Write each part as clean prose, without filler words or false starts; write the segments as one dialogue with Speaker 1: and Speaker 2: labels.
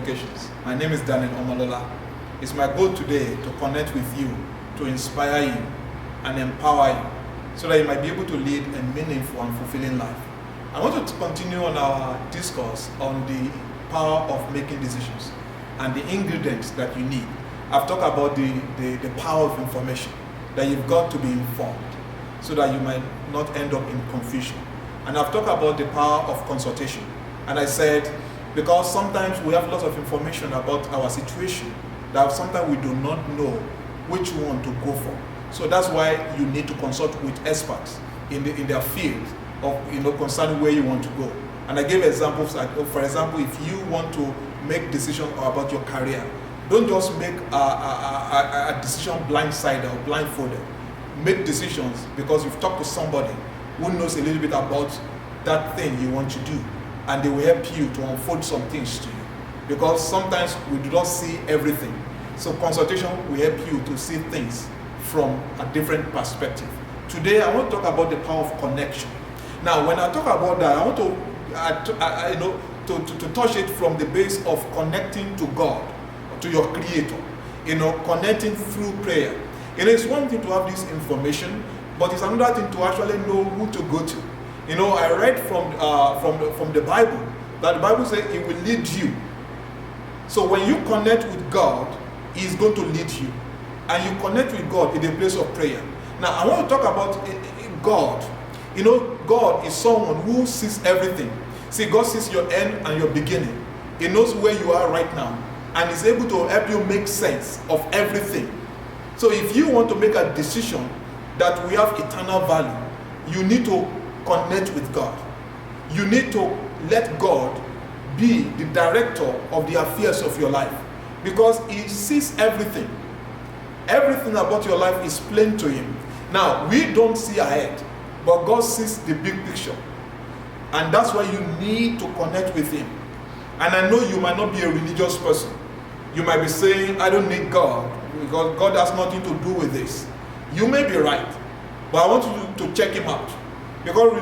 Speaker 1: Publications. My name is Daniel Omolola. It's my goal today to connect with you, to inspire you and empower you so that you might be able to lead a meaningful and fulfilling life. I want to continue on our discourse on the power of making decisions and the ingredients that you need. I've talked about the power of information, that you've got to be informed so that you might not end up in confusion. And I've talked about the power of consultation. And I said, because sometimes we have lots of information about our situation, that sometimes we do not know which one to go for. So that's why you need to consult with experts in their field of concerning where you want to go. And I gave examples. For example, if you want to make decisions about your career, don't just make a decision blindsided or blindfolded. Make decisions because you've talked to somebody who knows a little bit about that thing you want to do, and they will help you to unfold some things to you. Because sometimes we do not see everything. So consultation will help you to see things from a different perspective. Today I want to talk about the power of connection. Now when I talk about that, I want to touch it from the base of connecting to God, to your Creator. Connecting through prayer. It's one thing to have this information, but it's another thing to actually know who to go to. I read from the Bible that the Bible says it will lead you. So when you connect with God, He's going to lead you. And you connect with God in the place of prayer. Now I want to talk about God. God is someone who sees everything. See, God sees your end and your beginning. He knows where you are right now, and is able to help you make sense of everything. So if you want to make a decision that will have eternal value, you need to connect with God. You need to let God be the director of the affairs of your life, because He sees everything. Everything about your life is plain to Him. Now, we don't see ahead, but God sees the big picture. And that's why you need to connect with Him. And I know you might not be a religious person. You might be saying, I don't need God, because God has nothing to do with this. You may be right, but I want you to check Him out. Because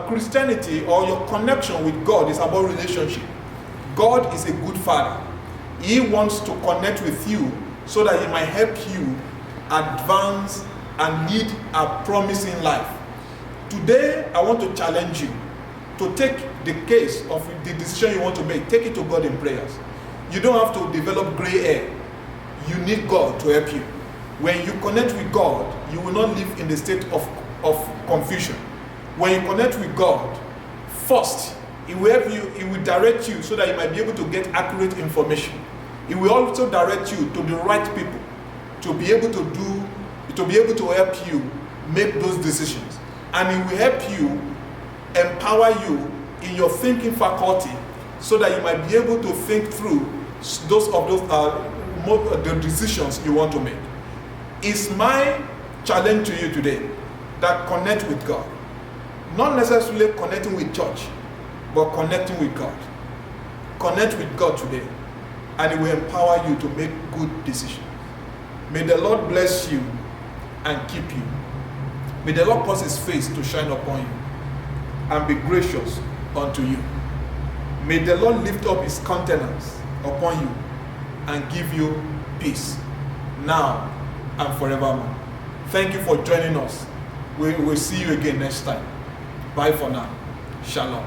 Speaker 1: Christianity, or your connection with God, is about relationship. God is a good Father. He wants to connect with you so that He might help you advance and lead a promising life. Today, I want to challenge you to take the case of the decision you want to make, take it to God in prayers. You don't have to develop gray hair. You need God to help you. When you connect with God, you will not live in the state of confusion. When you connect with God, first, He will help you, He will direct you so that you might be able to get accurate information. He will also direct you to the right people to be able to help you make those decisions. And He will help you, empower you in your thinking faculty so that you might be able to think through the decisions you want to make. It's my challenge to you today that connect with God. Not necessarily connecting with church, but connecting with God. Connect with God today, and it will empower you to make good decisions. May the Lord bless you and keep you. May the Lord cause His face to shine upon you and be gracious unto you. May the Lord lift up His countenance upon you and give you peace now and forevermore. Thank you for joining us. We will see you again next time. Bye for now. Shalom.